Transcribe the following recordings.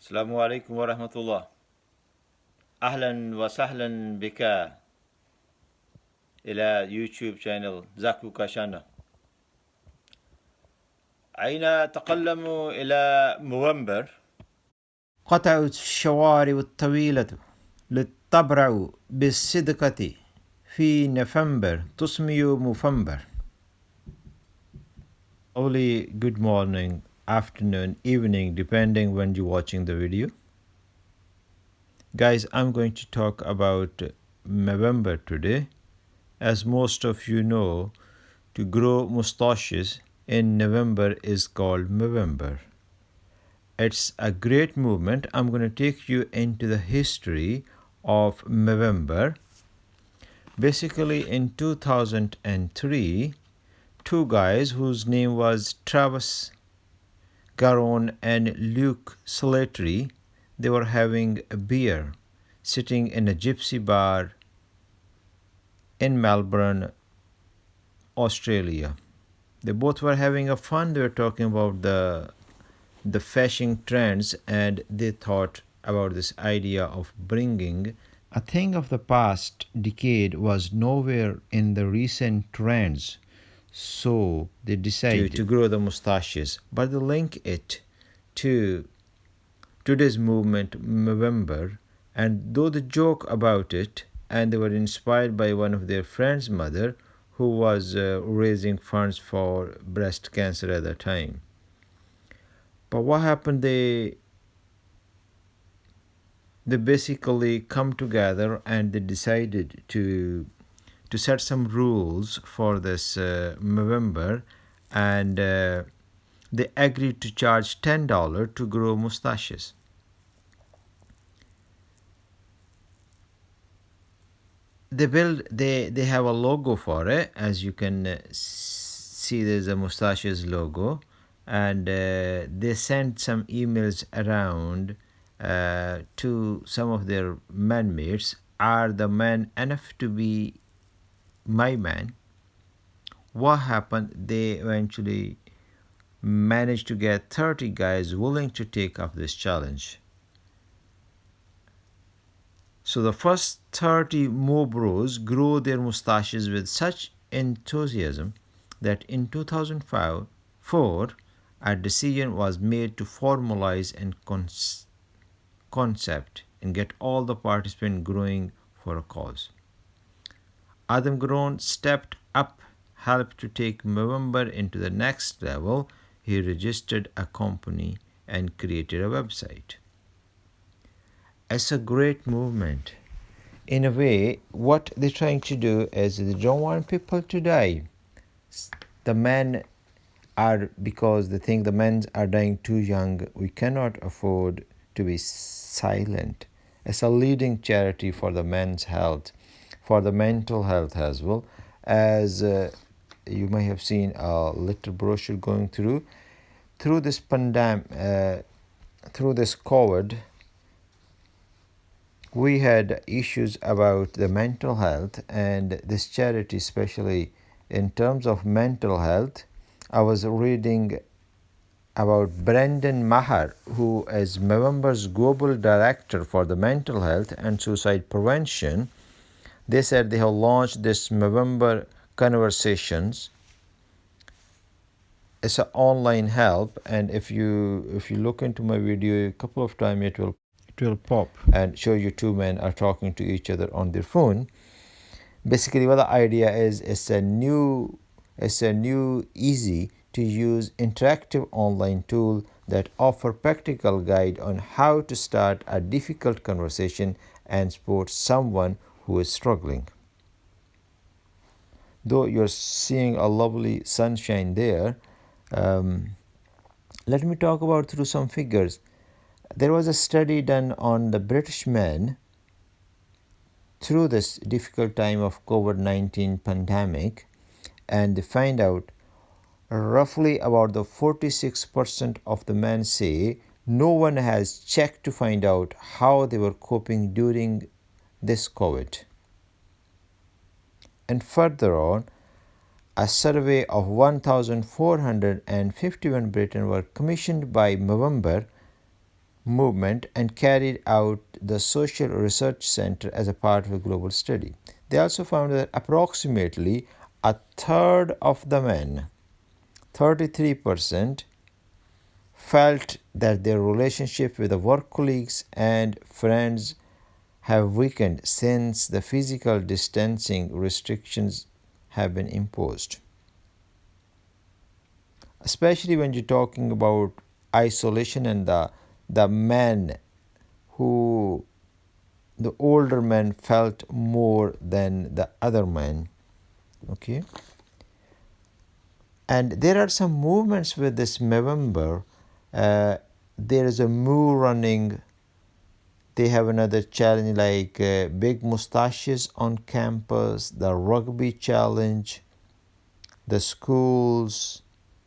السلام عليكم ورحمة الله. أهلا وسهلا بك إلى يوتيوب شانل زاكو كاشانا. أين تقلم إلى موومبر. قطع الشوارع الطويلة للتبرع بالصدقة في November تسمي موفمبر. Only good morning, afternoon, evening, depending when you're watching the video. Guys, I'm going to talk about Movember today. As most of you know, to grow mustaches in November is called Movember. It's a great movement. I'm going to take you into the history of Movember. Basically, in 2003, two guys whose name was Travis Garon and Luke Slattery, they were having a beer sitting in a gypsy bar in Melbourne, Australia. They both were having a fun. They were talking about the fashion trends, and they thought about this idea of bringing a thing of the past decade was nowhere in the recent trends, so they decided to grow the mustaches, but they link it to today's movement, Movember, and though they joke about it, and they were inspired by one of their friends' mother who was raising funds for breast cancer at the time. But what happened, they basically come together and they decided to set some rules for this Movember, and they agreed to charge $10 to grow mustaches. They have a logo for it. As you can see, there's a mustaches logo, and they sent some emails around to some of their manmates. Are the men enough to be my man? What happened? They eventually managed to get 30 guys willing to take up this challenge. So the first 30 Mo Bros grew their mustaches with such enthusiasm that in 2004, a decision was made to formalize and concept and get all the participants growing for a cause. Adam Grown stepped up, helped to take Movember into the next level. He registered a company and created a website. It's a great movement. In a way, what they're trying to do is they don't want people to die. The men are, because they think the men are dying too young, we cannot afford to be silent. It's a leading charity for the men's health, for the mental health as well. As you may have seen a little brochure going through this pandemic, through this COVID, we had issues about the mental health, and this charity, especially in terms of mental health, I was reading about Brendan Maher, who is Movember's global director for the mental health and suicide prevention. They said they have launched this Movember Conversations. It's an online help, and if you look into my video a couple of times, it will pop and show you two men are talking to each other on their phone. Basically, what the idea is, it's a new easy to use interactive online tool that offer practical guide on how to start a difficult conversation and support someone who is struggling. Though you're seeing a lovely sunshine there, let me talk about through some figures. There was a study done on the British men through this difficult time of COVID-19 pandemic, and they find out roughly about the 46% of the men say no one has checked to find out how they were coping during this COVID. And further on, a survey of 1,451 Britons were commissioned by Movember movement and carried out the Social Research Center as a part of a global study. They also found that approximately a third of the men, 33%, felt that their relationship with the work colleagues and friends have weakened since the physical distancing restrictions have been imposed. Especially when you're talking about isolation and the men who the older men felt more than the other men. Okay, and there are some movements with this Movember. There is a moo running. They have another challenge like big mustaches on campus, the rugby challenge, the schools,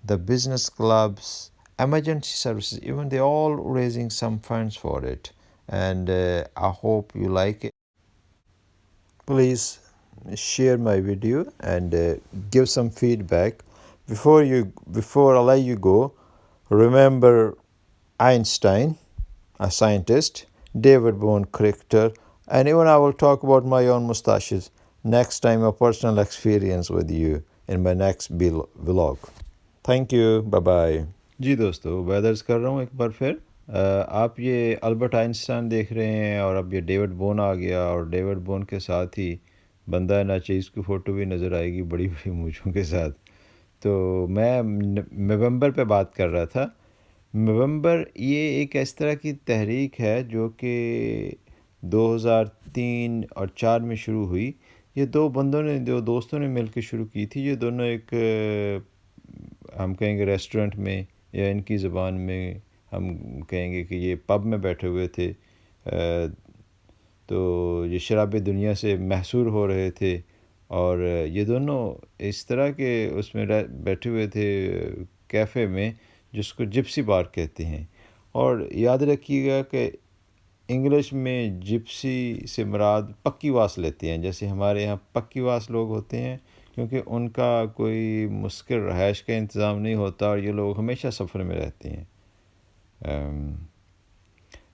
the business clubs, emergency services, even they all raising some funds for it. And I hope you like it. Please share my video and give some feedback. Before I let you go, remember Einstein, a scientist, David Bowie, cricketer, and even I will talk about my own mustaches next time, a personal experience with you in my next vlog. Thank you. Bye bye. جی دوستو weathers کر رہا ہوں ایک بار پھر آپ یہ Albert Einstein دیکھ رہے ہیں اور اب یہ ڈیوڈ بون آ گیا اور ڈیوڈ بون کے ساتھ ہی بندہ ناچیز کی فوٹو بھی نظر آئے گی بڑی بڑی مونچھوں کے ساتھ. تو میں موومبر پہ بات کر رہا تھا. موومبر یہ ایک اس طرح کی تحریک ہے جو کہ 2003 اور 2004 میں شروع ہوئی. یہ دو دوستوں نے مل کے شروع کی تھی. یہ دونوں ایک ہم کہیں گے ریسٹورنٹ میں یا ان کی زبان میں ہم کہیں گے کہ یہ پب میں بیٹھے ہوئے تھے. تو یہ شراب دنیا سے محصور ہو رہے تھے اور یہ دونوں اس طرح کے اس میں بیٹھے ہوئے تھے کیفے میں جس کو جپسی بار کہتے ہیں. اور یاد رکھیے گا کہ انگلش میں جپسی سے مراد پکی واس لیتے ہیں. جیسے ہمارے یہاں پکی واس لوگ ہوتے ہیں کیونکہ ان کا کوئی مستقل رہائش کا انتظام نہیں ہوتا اور یہ لوگ ہمیشہ سفر میں رہتے ہیں.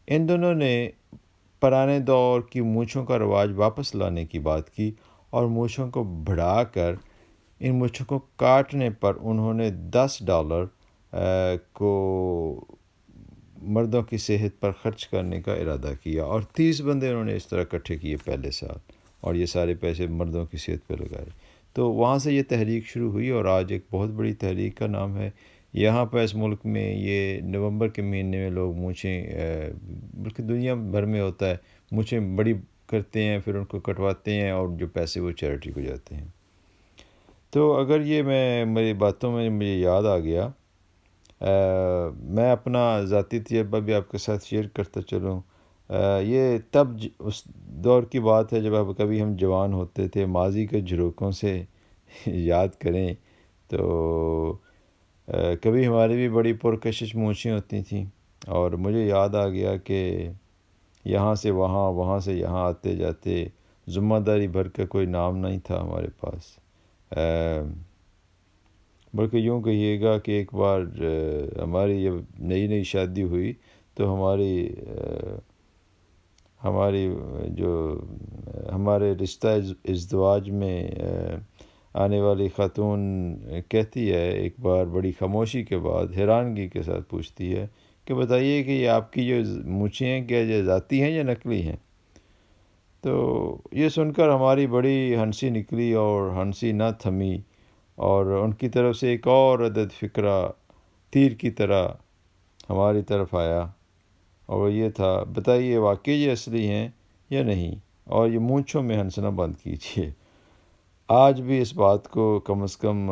ان دونوں نے پرانے دور کی مونچھوں کا رواج واپس لانے کی بات کی اور مونچھوں کو بڑھا کر ان مونچھوں کو کاٹنے پر انہوں نے $10 کو مردوں کی صحت پر خرچ کرنے کا ارادہ کیا اور 30 بندے انہوں نے اس طرح اکٹھے کیے پہلے سال اور یہ سارے پیسے مردوں کی صحت پہ لگائے. تو وہاں سے یہ تحریک شروع ہوئی اور آج ایک بہت بڑی تحریک کا نام ہے. یہاں پہ اس ملک میں یہ نومبر کے مہینے میں لوگ مونچھیں بلکہ دنیا بھر میں ہوتا ہے مونچھیں بڑی کرتے ہیں پھر ان کو کٹواتے ہیں اور جو پیسے وہ چیریٹی کو جاتے ہیں. تو اگر یہ میری باتوں میں مجھے یاد آ گیا میں اپنا ذاتی تجربہ بھی آپ کے ساتھ شیئر کرتا چلوں. یہ تب اس دور کی بات ہے جب اب کبھی ہم جوان ہوتے تھے. ماضی کے جھروکوں سے یاد کریں تو کبھی ہماری بھی بڑی پرکشش مونچھیں ہوتی تھیں اور مجھے یاد آ گیا کہ یہاں سے وہاں وہاں سے یہاں آتے جاتے ذمہ داری بھر کا کوئی نام نہیں تھا ہمارے پاس. بلکہ یوں کہیے گا کہ ایک بار ہماری جب نئی شادی ہوئی تو ہمارے رشتہ ازدواج میں آنے والی خاتون کہتی ہے ایک بار بڑی خاموشی کے بعد حیرانگی کے ساتھ پوچھتی ہے کہ بتائیے کہ یہ آپ کی جو مونچھیں ہیں کیا یہ ذاتی ہیں یا نقلی ہیں. تو یہ سن کر ہماری بڑی ہنسی نکلی اور ہنسی نہ تھمی اور ان کی طرف سے ایک اور عدد فکرہ تیر کی طرح ہماری طرف آیا اور وہ یہ تھا بتائیے واقعی یہ اصلی ہیں یا نہیں اور یہ مونچھوں میں ہنسنا بند کیجیے. آج بھی اس بات کو کم از کم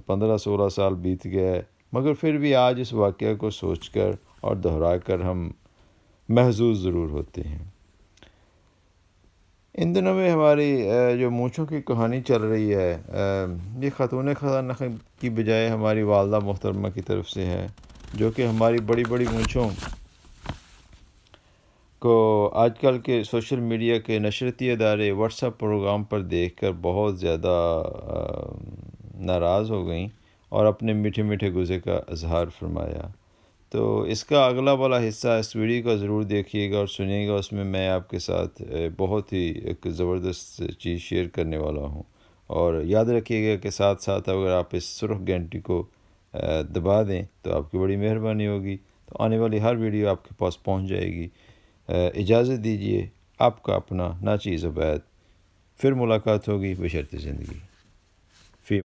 15-16 سال بیت گیا ہے مگر پھر بھی آج اس واقعہ کو سوچ کر اور دہرا کر ہم محظوظ ضرور ہوتے ہیں. ان دنوں میں ہماری جو مونچھوں کی کہانی چل رہی ہے یہ خاتون خزانہ کی بجائے ہماری والدہ محترمہ کی طرف سے ہے جو کہ ہماری بڑی بڑی مونچھوں کو آج کل کے سوشل میڈیا کے نشرتی ادارے واٹس ایپ پروگرام پر دیکھ کر بہت زیادہ ناراض ہو گئیں اور اپنے میٹھے میٹھے غصے کا اظہار فرمایا. تو اس کا اگلا والا حصہ اس ویڈیو کا ضرور دیکھیے گا اور سنیے گا. اس میں میں آپ کے ساتھ بہت ہی ایک زبردست چیز شیئر کرنے والا ہوں. اور یاد رکھیے گا کہ ساتھ ساتھ اگر آپ اس سرخ گھنٹی کو دبا دیں تو آپ کی بڑی مہربانی ہوگی. تو آنے والی ہر ویڈیو آپ کے پاس پہنچ جائے گی. اجازت دیجیے، آپ کا اپنا ناچیز عبید. پھر ملاقات ہوگی بشرط زندگی.